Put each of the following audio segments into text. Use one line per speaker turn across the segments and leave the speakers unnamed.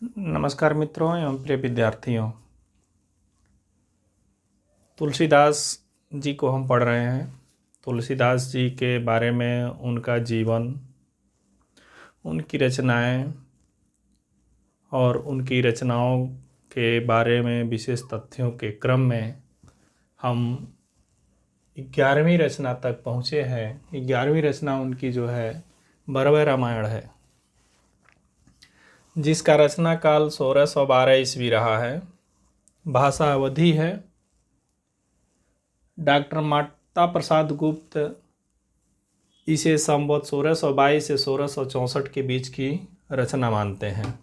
नमस्कार मित्रों एवं प्रिय विद्यार्थियों। तुलसीदास जी को हम पढ़ रहे हैं। तुलसीदास जी के बारे में, उनका जीवन, उनकी रचनाएं और उनकी रचनाओं के बारे में विशेष तथ्यों के क्रम में हम 11वीं रचना तक पहुँचे हैं। 11वीं रचना उनकी जो है बरवे रामायण है, जिसका रचना काल 1612 ईस्वी रहा है। भाषा अवधी है। डॉक्टर माता प्रसाद गुप्त इसे संवत 1622 से 1664 के बीच की रचना मानते हैं।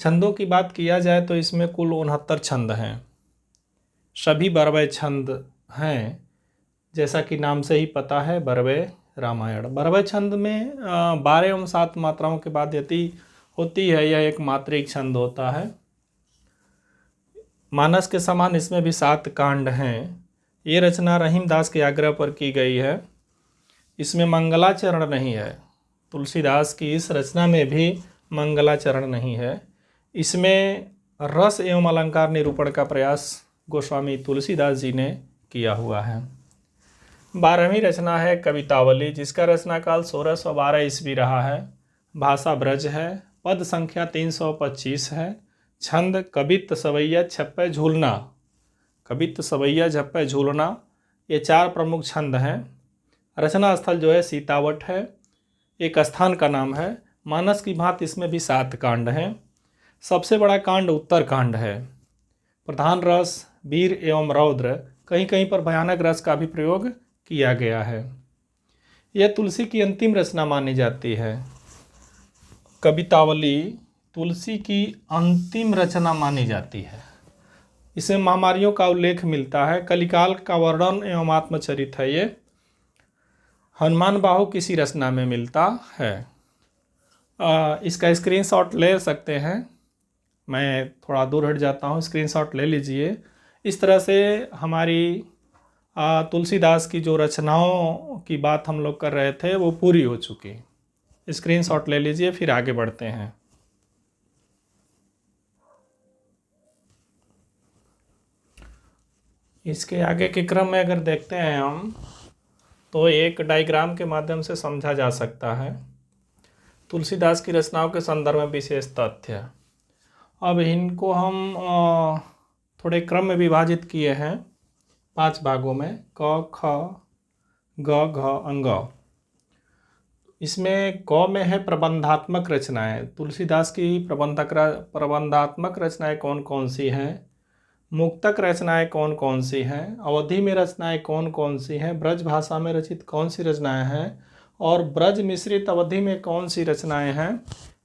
छंदों की बात किया जाए तो इसमें कुल 69 छंद हैं। सभी बरवे छंद हैं, जैसा कि नाम से ही पता है, बरवे रामायण। बरवे छंद में 12 एवं 7 मात्राओं के बाद यति होती है। यह एक मात्रिक छंद होता है। मानस के समान इसमें भी 7 कांड हैं। ये रचना रहीमदास के आग्रह पर की गई है। इसमें मंगलाचरण नहीं है। तुलसीदास की इस रचना में भी मंगलाचरण नहीं है। इसमें रस एवं अलंकार निरूपण का प्रयास गोस्वामी तुलसीदास जी ने किया हुआ है। 12वीं रचना है कवितावली, जिसका रचना काल 1612 ईस्वी रहा है। भाषा ब्रज है। पद संख्या 325 है। छंद कवित्त सवैया छप्पे झूलना। कवित्त सवैया झप्पे झूलना, ये 4 प्रमुख छंद हैं। रचना स्थल जो है सीतावट है, एक स्थान का नाम है। मानस की भांति इसमें भी 7 कांड हैं। सबसे बड़ा कांड उत्तर कांड है। प्रधान रस वीर एवं रौद्र, कहीं कहीं पर भयानक रस का भी प्रयोग किया गया है। यह तुलसी की अंतिम रचना मानी जाती है। कवितावली तुलसी की अंतिम रचना मानी जाती है। इसमें महामारियों का उल्लेख मिलता है। कलिकाल का वर्णन एवं आत्मचरित है। ये हनुमान बाहु किसी रचना में मिलता है। इसका स्क्रीनशॉट ले सकते हैं। मैं थोड़ा दूर हट जाता हूँ, स्क्रीनशॉट ले लीजिए। इस तरह से हमारी तुलसीदास की जो रचनाओं की बात हम लोग कर रहे थे वो पूरी हो चुकी। स्क्रीनशॉट ले लीजिए, फिर आगे बढ़ते हैं। इसके आगे के क्रम में अगर देखते हैं हम, तो एक डायग्राम के माध्यम से समझा जा सकता है तुलसीदास की रचनाओं के संदर्भ में विशेष तथ्य। अब इनको हम थोड़े क्रम में विभाजित किए हैं 5 भागों में, क ख ग घ अंग। इसमें क में है प्रबंधात्मक रचनाएं। तुलसीदास की प्रबंधात्मक रचनाएं कौन कौन सी हैं, मुक्तक रचनाएं कौन कौन सी हैं, अवधि में रचनाएं कौन कौन सी हैं, ब्रज भाषा में रचित कौन सी रचनाएं हैं और ब्रज मिश्रित अवधि में कौन सी रचनाएं हैं,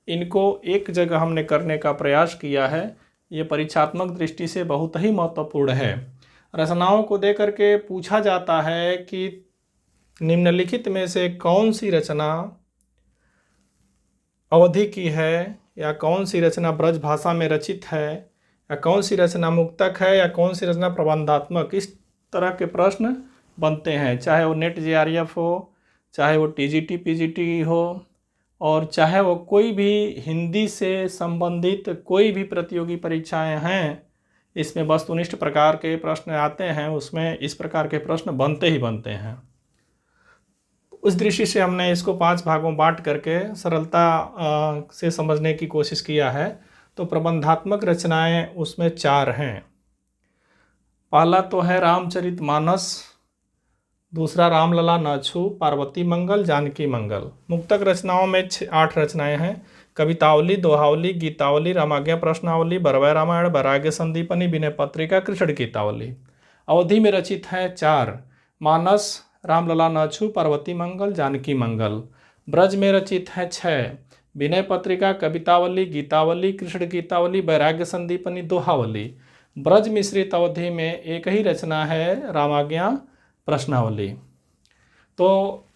इनको एक जगह हमने करने का प्रयास किया है। ये परीक्षात्मक दृष्टि से बहुत ही महत्वपूर्ण है। रचनाओं को देख करके पूछा जाता है कि निम्नलिखित में से कौन सी रचना अवधि की है, या कौन सी रचना ब्रज भाषा में रचित है, या कौन सी रचना मुक्तक है, या कौन सी रचना प्रबंधात्मक। इस तरह के प्रश्न बनते हैं, चाहे वो नेट जेआरएफ हो, चाहे वो टीजीटी पीजीटी हो, और चाहे वो कोई भी हिंदी से संबंधित कोई भी प्रतियोगी परीक्षाएं हैं। इसमें वस्तुनिष्ठ प्रकार के प्रश्न आते हैं, उसमें इस प्रकार के प्रश्न बनते ही बनते हैं। उस दृष्टि से हमने इसको 5 भागों बांट करके सरलता से समझने की कोशिश किया है। तो प्रबंधात्मक रचनाएं उसमें 4 हैं। पहला तो है रामचरितमानस, दूसरा रामलला न छू, पार्वती मंगल, जानकी मंगल। मुक्तक रचनाओं में 8 रचनाएं हैं। कवितावली, दोहावली, गीतावली, रामाज्ञा प्रश्नावली, बरवे रामायण, वैराग्य संदीपनी, विनय पत्रिका, कृष्ण गीतावली। अवधि में रचित हैं 4, मानस, रामलला न छू, पार्वती मंगल, जानकी मंगल। ब्रज में रचित हैं 6, विनय पत्रिका, कवितावली, गीतावली, कृष्ण गीतावली, वैराग्य संदीपनी, दोहावली। ब्रज मिश्रित अवधि में एक ही रचना है, रामाज्ञा प्रश्नावली। तो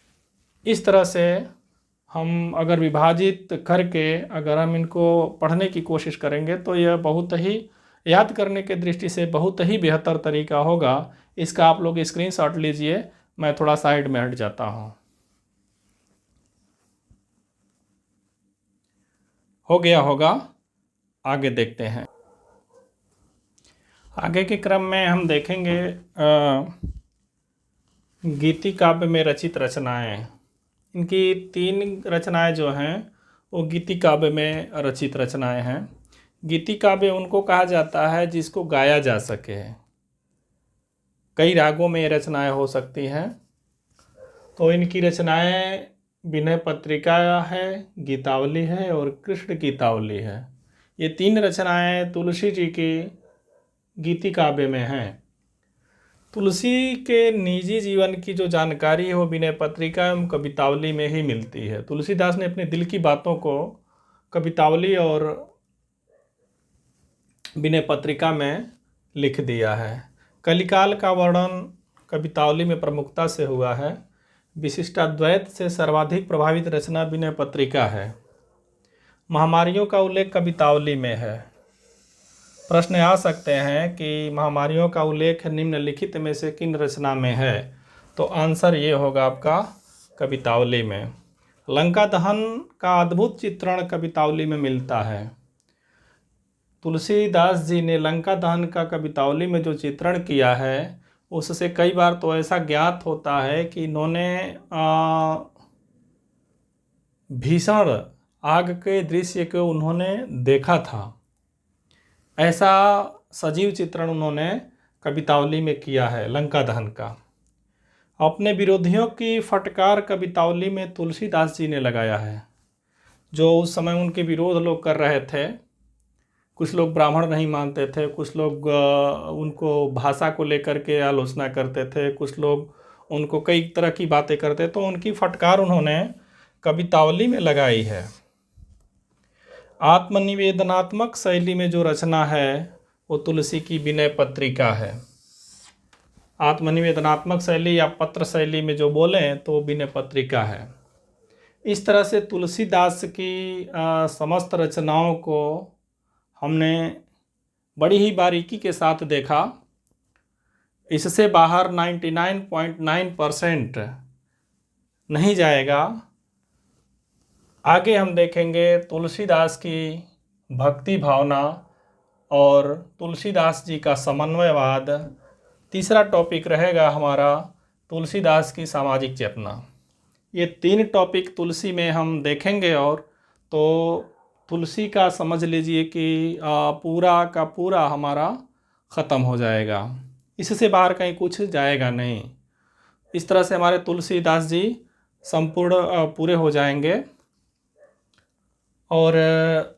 इस तरह से हम अगर विभाजित करके अगर हम इनको पढ़ने की कोशिश करेंगे तो यह बहुत ही याद करने के दृष्टि से बहुत ही बेहतर तरीका होगा। इसका आप लोग स्क्रीनशॉट लीजिए। मैं थोड़ा साइड में हट जाता हूँ। हो गया होगा। आगे देखते हैं। आगे के क्रम में हम देखेंगे गीति काव्य में रचित रचनाएं। इनकी 3 रचनाएं जो हैं वो गीति काव्य में रचित रचनाएं हैं। गीति काव्य उनको कहा जाता है जिसको गाया जा सके। कई रागों में ये रचनाएं हो सकती हैं। तो इनकी रचनाएं विनय पत्रिका है, गीतावली है और कृष्ण गीतावली है। ये 3 रचनाएं तुलसी जी की गीति काव्य में हैं। तुलसी के निजी जीवन की जो जानकारी है वो विनय पत्रिका एवं कवितावली में ही मिलती है। तुलसीदास ने अपने दिल की बातों को कवितावली और विनय पत्रिका में लिख दिया है। कलिकाल का वर्णन कवितावली में प्रमुखता से हुआ है। विशिष्टाद्वैत से सर्वाधिक प्रभावित रचना विनय पत्रिका है। महामारियों का उल्लेख कवितावली में है। प्रश्न आ सकते हैं कि महामारियों का उल्लेख निम्नलिखित में से किन रचना में है? तो आंसर ये होगा आपका कवितावली में। लंका दहन का अद्भुत चित्रण कवितावली में मिलता है। तुलसीदास जी ने लंका दहन का कवितावली में जो चित्रण किया है उससे कई बार तो ऐसा ज्ञात होता है कि इन्होंने भीषण आग के दृश्य को उन्होंने देखा था। ऐसा सजीव चित्रण उन्होंने कवितावली में किया है लंका दहन का। अपने विरोधियों की फटकार कवितावली में तुलसीदास जी ने लगाया है। जो उस समय उनके विरोध लोग कर रहे थे, कुछ लोग ब्राह्मण नहीं मानते थे, कुछ लोग उनको भाषा को लेकर के आलोचना करते थे, कुछ लोग उनको कई तरह की बातें करते, तो उनकी फटकार उन्होंने कवितावली में लगाई है। आत्मनिवेदनात्मक शैली में जो रचना है वो तुलसी की विनय पत्रिका है। आत्मनिवेदनात्मक शैली या पत्र शैली में जो बोलें तो विनय पत्रिका है। इस तरह से तुलसीदास की समस्त रचनाओं को हमने बड़ी ही बारीकी के साथ देखा। इससे बाहर 99.9% नहीं जाएगा। आगे हम देखेंगे तुलसीदास की भक्ति भावना और तुलसीदास जी का समन्वयवाद। तीसरा टॉपिक रहेगा हमारा तुलसीदास की सामाजिक चेतना। ये 3 टॉपिक तुलसी में हम देखेंगे और तो तुलसी का समझ लीजिए कि पूरा का पूरा हमारा ख़त्म हो जाएगा। इससे बाहर कहीं कुछ जाएगा नहीं। इस तरह से हमारे तुलसीदास जी संपूर्ण पूरे हो जाएंगे। और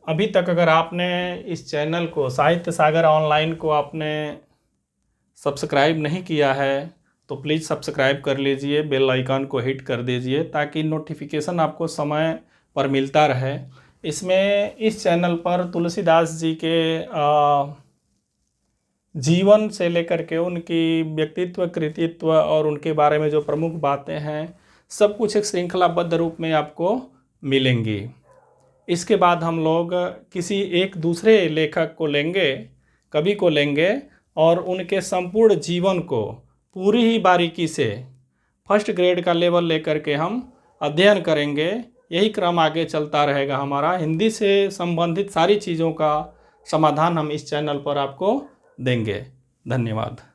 अभी तक अगर आपने इस चैनल को साहित्य सागर ऑनलाइन को आपने सब्सक्राइब नहीं किया है तो प्लीज़ सब्सक्राइब कर लीजिए, बेल आइकन को हिट कर दीजिए ताकि नोटिफिकेशन आपको समय पर मिलता रहे। इसमें इस चैनल पर तुलसीदास जी के जीवन से लेकर के उनकी व्यक्तित्व, कृतित्व और उनके बारे में जो प्रमुख बातें हैं सब कुछ एक श्रृंखलाबद्ध रूप में आपको मिलेंगी। इसके बाद हम लोग किसी एक दूसरे लेखक को लेंगे, कवि को लेंगे और उनके संपूर्ण जीवन को पूरी ही बारीकी से फर्स्ट ग्रेड का लेवल लेकर के हम अध्ययन करेंगे। यही क्रम आगे चलता रहेगा हमारा। हिंदी से संबंधित सारी चीज़ों का समाधान हम इस चैनल पर आपको देंगे। धन्यवाद।